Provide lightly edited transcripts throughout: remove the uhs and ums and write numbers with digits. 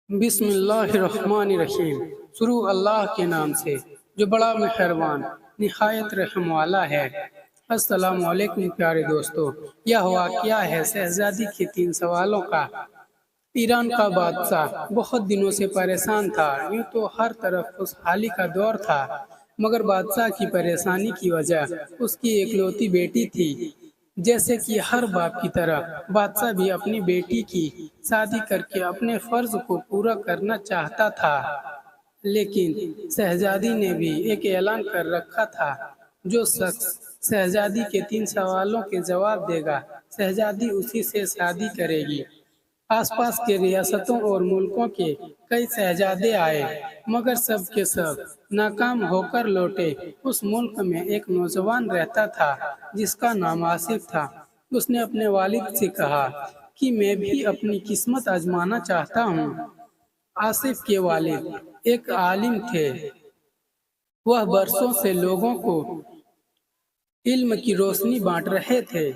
بسم اللہ الرحمن الرحیم۔ شروع اللہ کے نام سے جو بڑا مہربان نہایت رحم والا ہے۔ السلام علیکم پیارے دوستو، یہ واقعہ ہے شہزادی کے 3 سوالوں کا۔ ایران کا بادشاہ بہت دنوں سے پریشان تھا، یوں تو ہر طرف خوشحالی کا دور تھا، مگر بادشاہ کی پریشانی کی وجہ اس کی اکلوتی بیٹی تھی۔ جیسے کہ ہر باپ کی طرح بادشاہ بھی اپنی بیٹی کی شادی کر کے اپنے فرض کو پورا کرنا چاہتا تھا، لیکن شہزادی نے بھی ایک اعلان کر رکھا تھا، جو شخص شہزادی کے 3 سوالوں کے جواب دے گا، شہزادی اسی سے شادی کرے گی۔ آس پاس کے ریاستوں اور ملکوں کے کئی شہزادے آئے، مگر سب کے سب ناکام ہو کر لوٹے۔ اس ملک میں ایک نوجوان رہتا تھا جس کا نام آصف تھا۔ اس نے اپنے والد سے کہا کہ میں بھی اپنی قسمت آزمانا چاہتا ہوں۔ آصف کے والد ایک عالم تھے، وہ برسوں سے لوگوں کو علم کی روشنی بانٹ رہے تھے۔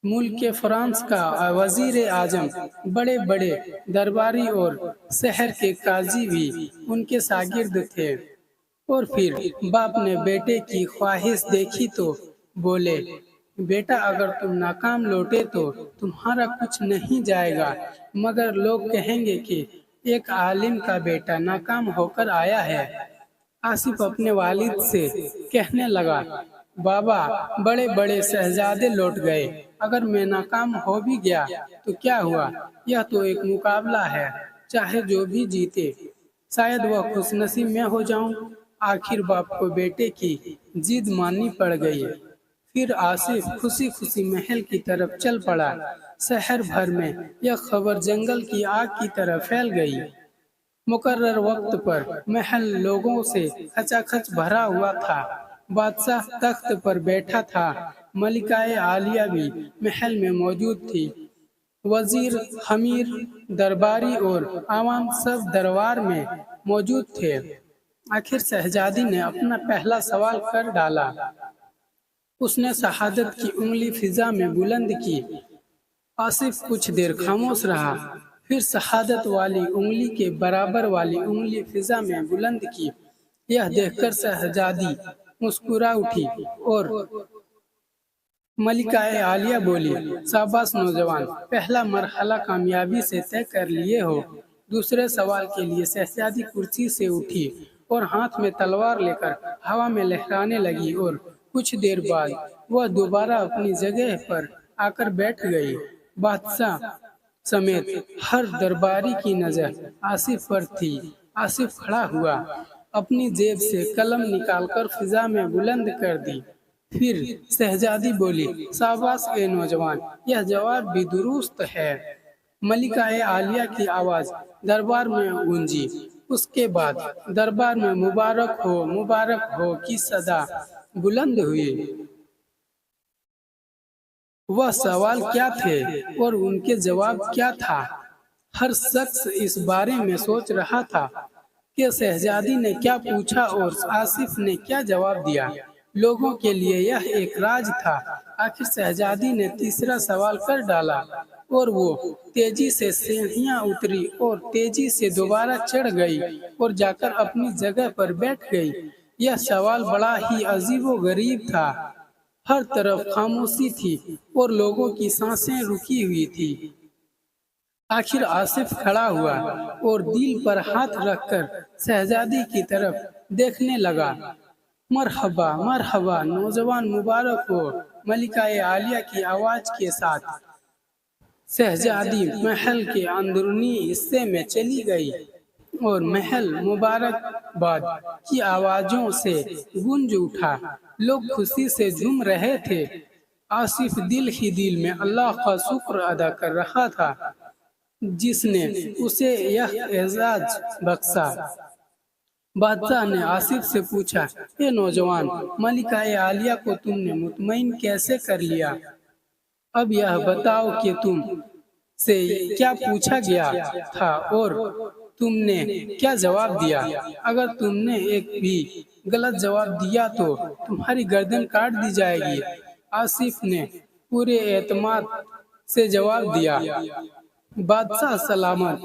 ملک فرانس کا وزیر اعظم، بڑے بڑے درباری اور شہر کے قاضی بھی ان کے شاگرد تھے۔ اور پھر باپ نے بیٹے کی خواہش دیکھی تو بولے، بیٹا اگر تم ناکام لوٹے تو تمہارا کچھ نہیں جائے گا، مگر لوگ کہیں گے کہ ایک عالم کا بیٹا ناکام ہو کر آیا ہے۔ آصف اپنے والد سے کہنے لگا، بابا، بڑے بڑے شہزادے لوٹ گئے، اگر میں ناکام ہو بھی گیا تو کیا ہوا؟ یہ تو ایک مقابلہ ہے، چاہے جو بھی جیتے، شاید وہ خوش نصیب میں ہو جاؤں۔ آخر باپ کو بیٹے کی ضد ماننی پڑ گئی۔ پھر آصف خوشی خوشی محل کی طرف چل پڑا۔ شہر بھر میں یہ خبر جنگل کی آگ کی طرح پھیل گئی۔ مقرر وقت پر محل لوگوں سے کھچا کھچ بھرا ہوا تھا۔ بادشاہ تخت پر بیٹھا تھا، ملکہ عالیہ بھی محل میں موجود تھی۔ وزیر، امیر، درباری اور عوام سب دربار میں موجود تھے۔ آخر شہزادی نے اپنا پہلا سوال کر ڈالا۔ اس نے شہادت کی انگلی فضا میں بلند کی۔ آصف کچھ دیر خاموش رہا، پھر شہادت والی انگلی کے برابر والی انگلی فضا میں بلند کی۔ یہ دیکھ کر شہزادی مسکرا اٹھی اور ملکہ عالیہ بولی، شاباش نوجوان، پہلا مرحلہ کامیابی سے طے کر لیے ہو۔ دوسرے سوال کے لیے شہزادی کرسی سے اٹھی اور ہاتھ میں تلوار لے کر ہوا میں لہرانے لگی، اور کچھ دیر بعد وہ دوبارہ اپنی جگہ پر آ کر بیٹھ گئی۔ بادشاہ سمیت ہر درباری کی نظر آصف پر تھی۔ آصف کھڑا ہوا، اپنی جیب سے قلم نکال کر فضا میں بلند کر دی۔ پھر شہزادی بولی، شاباش اے نوجوان، یہ جواب بھی درست ہے۔ ملکہ عالیہ کی آواز دربار میں گونجی۔ اس کے بعد دربار میں مبارک ہو کی صدا بلند ہوئی۔ وہ سوال کیا تھے اور ان کے جواب کیا تھا؟ ہر شخص اس بارے میں سوچ رہا تھا کہ شہزادی نے کیا پوچھا اور آصف نے کیا جواب دیا۔ لوگوں کے لیے یہ ایک راز تھا۔ آخر شہزادی نے تیسرا سوال کر ڈالا اور وہ تیزی سے سیڑھیاں اتری اور تیزی سے دوبارہ چڑھ گئی اور جا کر اپنی جگہ پر بیٹھ گئی۔ یہ سوال بڑا ہی عجیب و غریب تھا۔ ہر طرف خاموشی تھی اور لوگوں کی سانسیں رکی ہوئی تھی۔ آخر آصف کھڑا ہوا اور دل پر ہاتھ رکھ کر شہزادی کی طرف دیکھنے لگا۔ مرحبا مرحبا نوجوان، مبارک ہو، ملکہ عالیہ کی آواز کے ساتھ شہزادی محل کے اندرونی حصے میں چلی گئی اور محل مبارک باد کی آوازوں سے گونج اٹھا۔ لوگ خوشی سے جھوم رہے تھے۔ آصف دل ہی دل میں اللہ کا شکر ادا کر رہا تھا جس نے اسے یہ اعزاز بخشا۔ بادشاہ نے آصف سے پوچھا، اے نوجوان، ملکہ عالیہ کو تم نے مطمئن کیسے کر لیا؟ اب یہ بتاؤ کہ تم سے کیا پوچھا گیا تھا اور تم نے کیا جواب دیا؟ اگر تم نے ایک بھی غلط جواب دیا تو تمہاری گردن کاٹ دی جائے گی۔ آصف نے پورے اعتماد سے جواب دیا، بادشاہ سلامت،